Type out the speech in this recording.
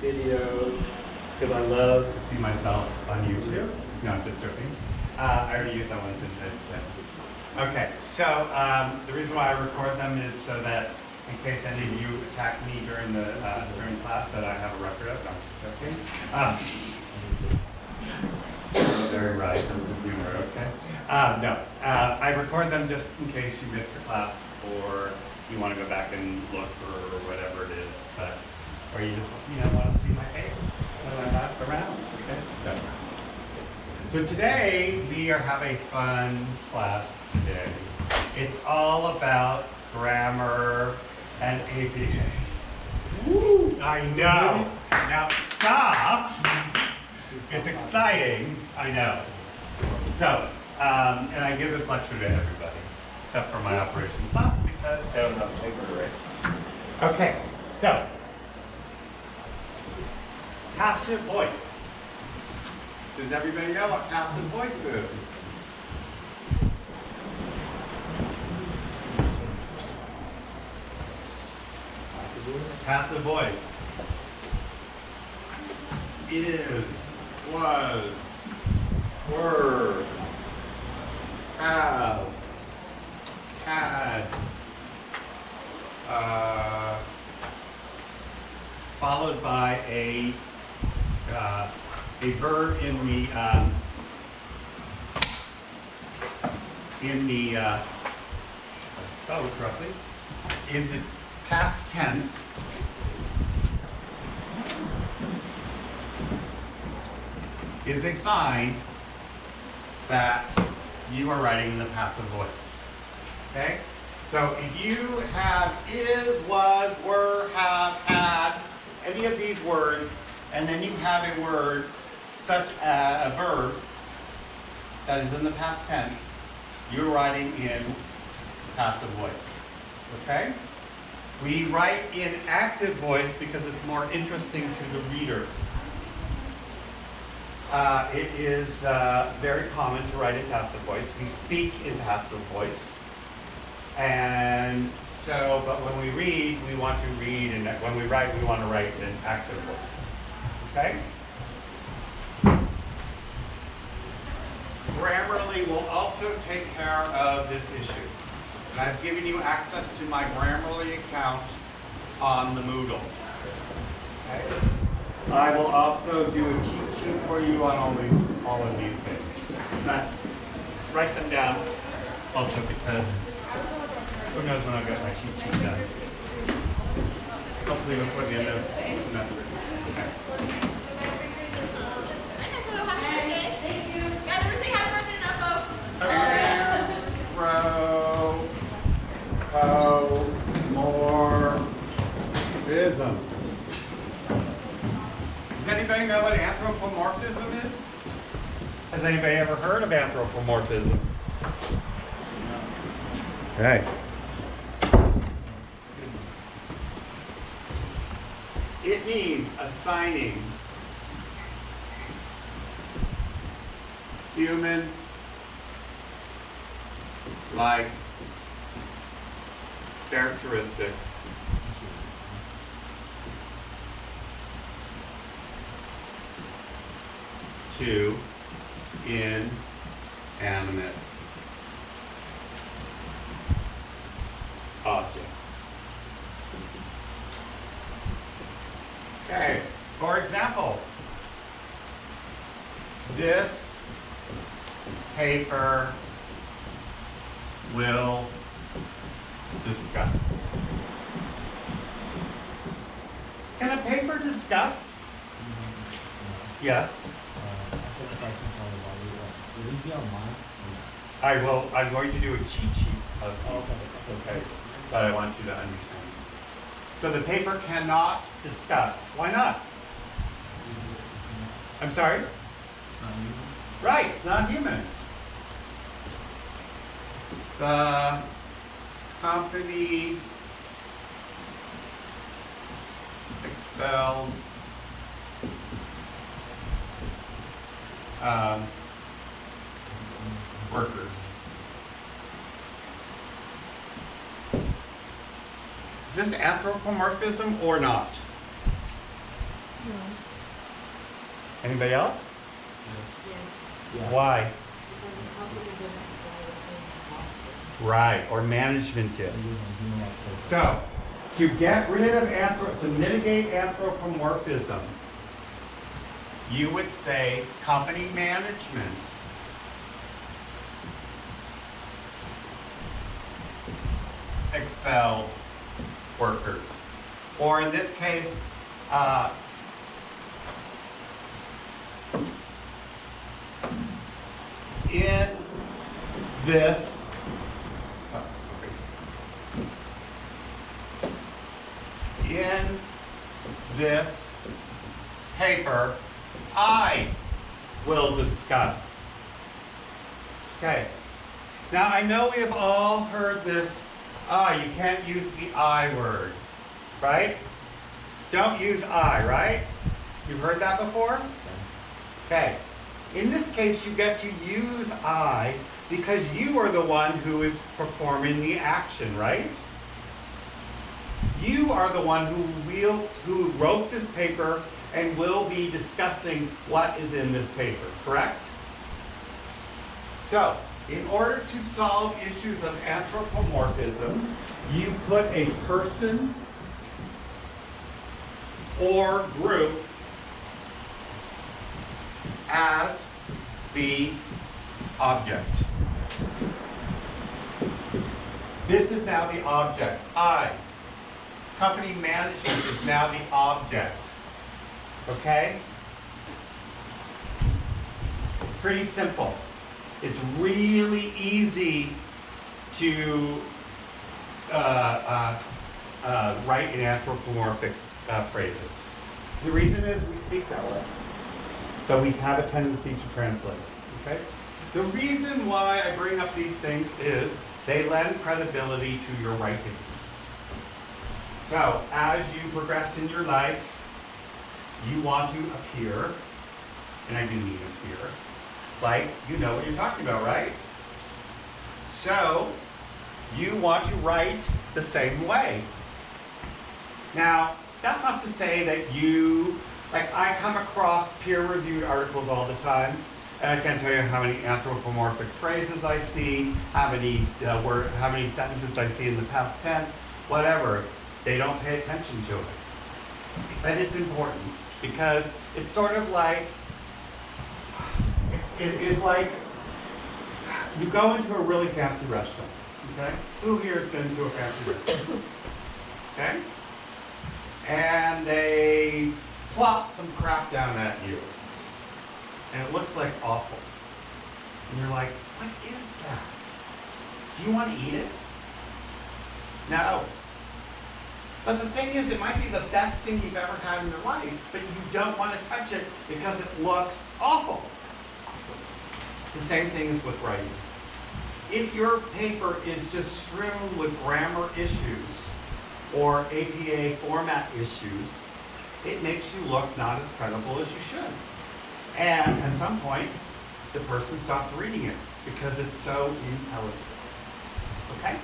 videos because I love to see myself on YouTube. No, I'm just joking. I already used that one today. Okay, so the reason why I record them is so that in case any of you attack me during the during class, that I have a record of. No, I'm just joking. Very right sense of humor. Okay. No, I record them just in case you missed the class or you want to go back and look or whatever it is, or you just want to see my face when I'm not around. Okay. So, so today we are having a fun class today. It's all about grammar and APA. Woo! I know. Now stop. It's exciting. I know. So, and I give this lecture to everybody, except for my operations class because they don't have paper to write. Okay, so passive voice. Does everybody know what passive voice is? Passive voice is, was, were, have, had, followed by a verb in the spell correctly, in the past tense. Is a sign that you are writing in the passive voice. Okay? So if you have is, was, were, have, had, any of these words, and then you have a word such as a verb that is in the past tense, you're writing in passive voice. Okay? We write in active voice because it's more interesting to the reader. It is very common to write in passive voice. We speak in passive voice. And so, but when we read, we want to read, and when we write, we want to write in active voice. Okay? Grammarly will also take care of this issue. And I've given you access to my Grammarly account on the Moodle. Okay? I will also do a cheat sheet for you on all of these things. But write them down also because who knows when I'll get my cheat sheet done. Hopefully before the end of the semester. Okay. Anthropomorphism. Does anybody know what anthropomorphism is? Has anybody ever heard of anthropomorphism? Okay. It means assigning human like characteristics to inanimate objects. Okay, for example, this paper will discuss. Can a paper discuss? Yes. I'm going to do a cheat sheet of these, okay, that I want you to understand. So the paper cannot discuss. Why not? I'm sorry? Right, it's not human. The company expelled workers. Is this anthropomorphism or not? Anybody else? Yes. Why? Because the company didn't explain the things possible. Right, or management did. So, to get rid of to mitigate anthropomorphism, you would say company management expel workers. Or in this case, in this, in this paper, I will discuss. Okay. Now I know we have all heard this, you can't use the I word, right? Don't use I, right? You've heard that before? Okay. In this case, you get to use I because you are the one who is performing the action, right? You are the one who wrote this paper and will be discussing what is in this paper, correct? So, in order to solve issues of anthropomorphism, you put a person or group as the object. This is now the object. I. Company management is now the object. Okay? It's pretty simple. It's really easy to write in anthropomorphic phrases. The reason is we speak that way. So we have a tendency to translate. Okay? The reason why I bring up these things is they lend credibility to your writing. So, as you progress in your life, you want to appear, and I do mean appear, like you know what you're talking about, right? So, you want to write the same way. Now, that's not to say that I come across peer-reviewed articles all the time, and I can't tell you how many anthropomorphic phrases I see, how many sentences I see in the past tense, whatever. They don't pay attention to it. But it's important because it's sort of like, it is like you go into a really fancy restaurant, okay? Who here has been to a fancy restaurant? Okay? And they plop some crap down at you. And it looks like awful. And you're like, what is that? Do you want to eat it? No. But the thing is, it might be the best thing you've ever had in your life, but you don't want to touch it because it looks awful. The same thing is with writing. If your paper is just strewn with grammar issues or APA format issues, it makes you look not as credible as you should. And at some point, the person stops reading it because it's so intelligible. Okay?